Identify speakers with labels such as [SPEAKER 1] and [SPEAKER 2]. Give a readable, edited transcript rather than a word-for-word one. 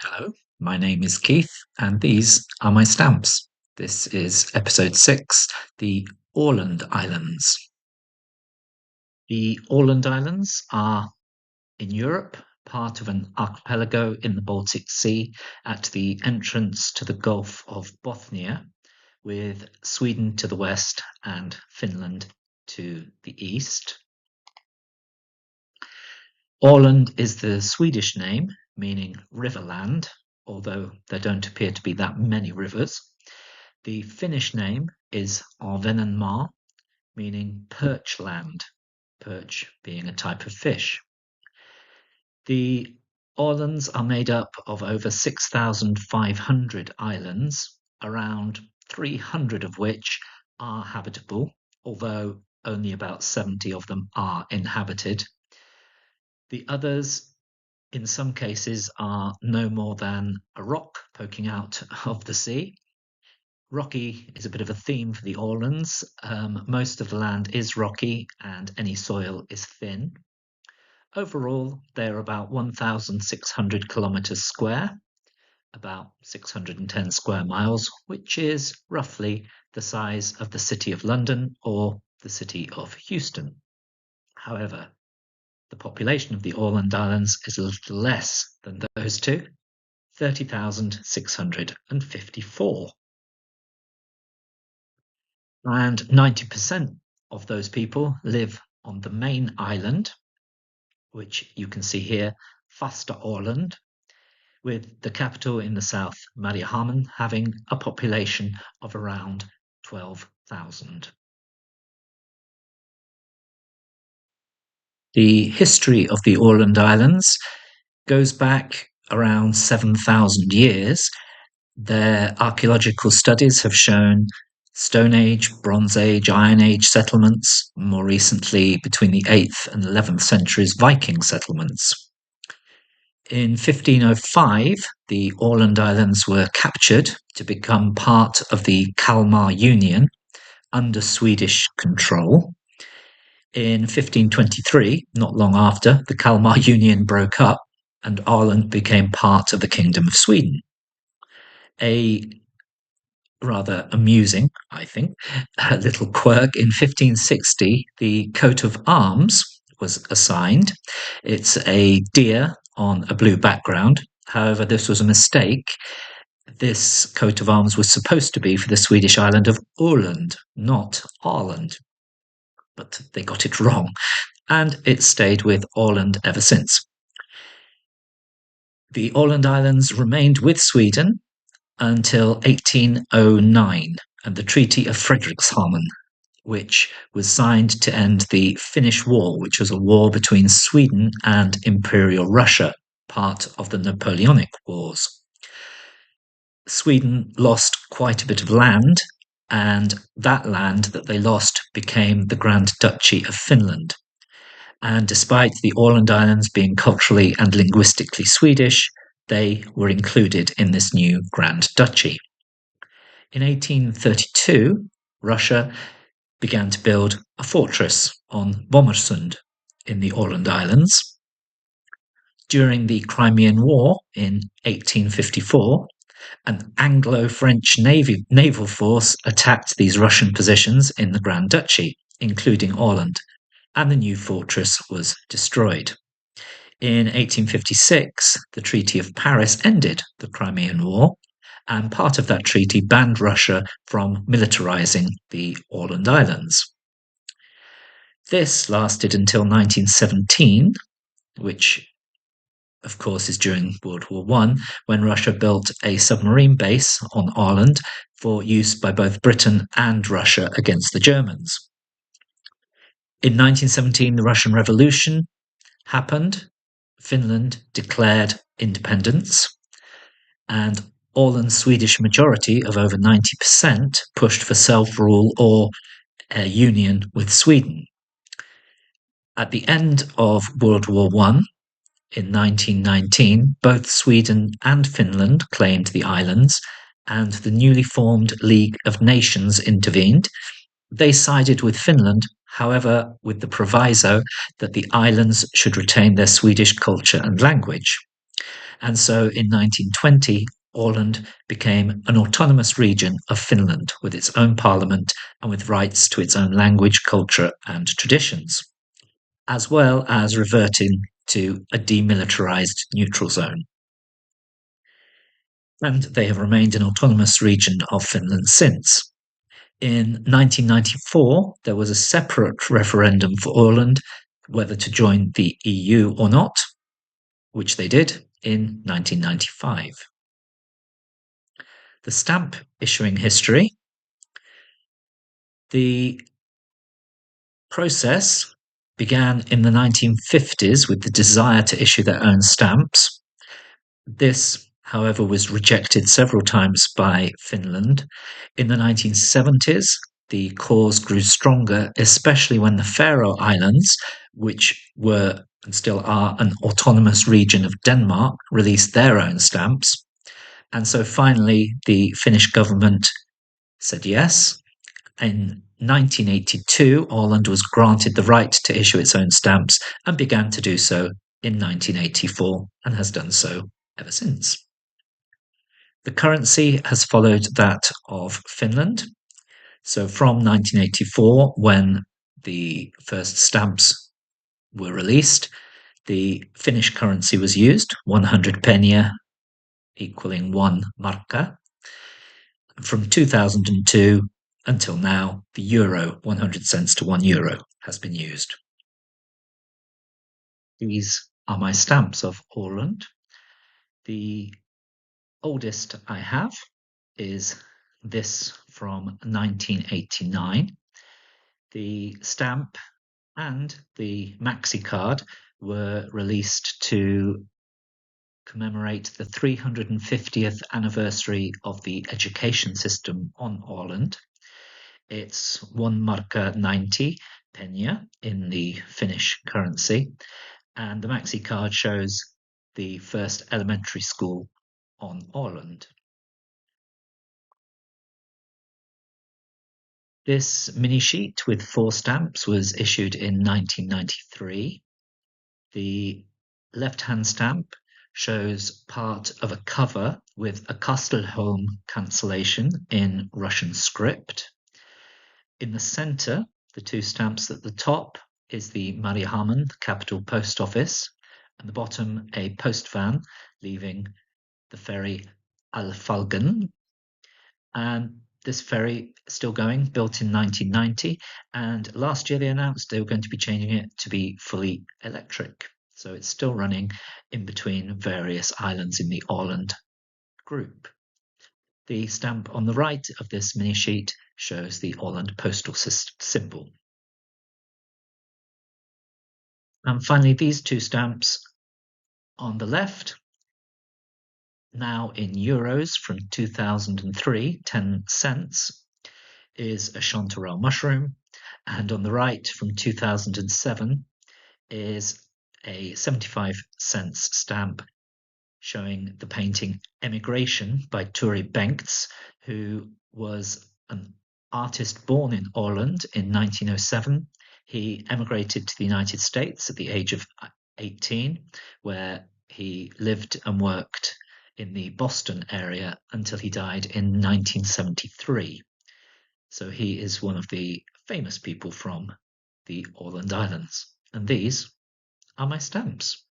[SPEAKER 1] Hello, my name is Keith, and these are my stamps. This is episode 6, the Åland Islands. The Åland Islands are in Europe, part of an archipelago in the Baltic Sea at the entrance to the Gulf of Bothnia, with Sweden to the west and Finland to the east. Åland is the Swedish name, meaning riverland, although there don't appear to be that many rivers. The Finnish name is Ahvenanmaa, meaning perch land, perch being a type of fish. The Ålands are made up of over 6,500 islands, around 300 of which are habitable, although only about 70 of them are inhabited. The others, in some cases, are no more than a rock poking out of the sea. Rocky is a bit of a theme for the Ålands. Most of the land is rocky and any soil is thin. Overall, they're about 1,600 kilometres square, about 610 square miles, which is roughly the size of the city of London or the city of Houston. However, the population of the Åland Islands is a little less than those two, 30,654. And 90% of those people live on the main island, which you can see here, Fasta Åland, with the capital in the south, Mariehamn, having a population of around 12,000. The history of the Åland Islands goes back around 7,000 years. Their archaeological studies have shown Stone Age, Bronze Age, Iron Age settlements, more recently between the 8th and 11th centuries Viking settlements. In 1505, the Åland Islands were captured to become part of the Kalmar Union under Swedish control. In 1523, not long after, the Kalmar Union broke up and Åland became part of the Kingdom of Sweden. A rather amusing, I think, little quirk, in 1560, the coat of arms was assigned. It's a deer on a blue background. However, this was a mistake. This coat of arms was supposed to be for the Swedish island of Åland, not Åland. But they got it wrong, and it stayed with Åland ever since. The Åland Islands remained with Sweden until 1809 and the Treaty of Frederikshamn, which was signed to end the Finnish War, which was a war between Sweden and Imperial Russia, part of the Napoleonic Wars. Sweden lost quite a bit of land, and that land that they lost became the Grand Duchy of Finland. And despite the Åland Islands being culturally and linguistically Swedish, they were included in this new Grand Duchy. In 1832, Russia began to build a fortress on Bommersund in the Åland Islands. During the Crimean War in 1854, an Anglo-French naval force attacked these Russian positions in the Grand Duchy, including Åland, and the new fortress was destroyed. In 1856, the Treaty of Paris ended the Crimean War, and part of that treaty banned Russia from militarizing the Åland Islands. This lasted until 1917, which of course is during World War I, when Russia built a submarine base on Åland for use by both Britain and Russia against the Germans. In 1917, the Russian Revolution happened. Finland declared independence, and Åland's Swedish majority of over 90% pushed for self-rule or a union with Sweden. At the end of World War I, in 1919, both Sweden and Finland claimed the islands, and the newly formed League of Nations intervened. They sided with Finland, however, with the proviso that the islands should retain their Swedish culture and language. And so in 1920, Åland became an autonomous region of Finland with its own parliament and with rights to its own language, culture, and traditions, as well as reverting to a demilitarized neutral zone. And they have remained an autonomous region of Finland since. In 1994, there was a separate referendum for Åland whether to join the EU or not, which they did in 1995. The stamp issuing history. The process began in the 1950s with the desire to issue their own stamps. This, however, was rejected several times by Finland. In the 1970s, the cause grew stronger, especially when the Faroe Islands, which were and still are an autonomous region of Denmark, released their own stamps. And so finally, the Finnish government said yes. In 1982, Åland was granted the right to issue its own stamps and began to do so in 1984 and has done so ever since. The currency has followed that of Finland. So from 1984, when the first stamps were released, the Finnish currency was used, 100 penniä equaling 1 markka. From 2002 until now, the euro, 100 cents to 1 euro, has been used. These are my stamps of Åland. The oldest I have is this from 1989. The stamp and the maxi card were released to commemorate the 350th anniversary of the education system on Åland. It's 1 markka 90 penniä in the Finnish currency, and the maxi card shows the first elementary school on Åland. This mini sheet with 4 stamps was issued in 1993. The left-hand stamp shows part of a cover with a Kastelholm cancellation in Russian script. In the center, the 2 stamps at the top is the Mariehamn capital post office, and the bottom a post van leaving the ferry Alfalgen. And this ferry is still going, built in 1990, and last year they announced they were going to be changing it to be fully electric. So it's still running in between various islands in the Åland group. The stamp on the right of this mini sheet shows the Åland postal symbol. And finally, these 2 stamps on the left, now in euros from 2003, 10 cents, is a chanterelle mushroom. And on the right from 2007 is a 75 cents stamp showing the painting Emigration by Turi Bengts, who was an artist born in Åland in 1907. He emigrated to the United States at the age of 18, where he lived and worked in the Boston area until he died in 1973. So he is one of the famous people from the Åland Islands. And these are my stamps.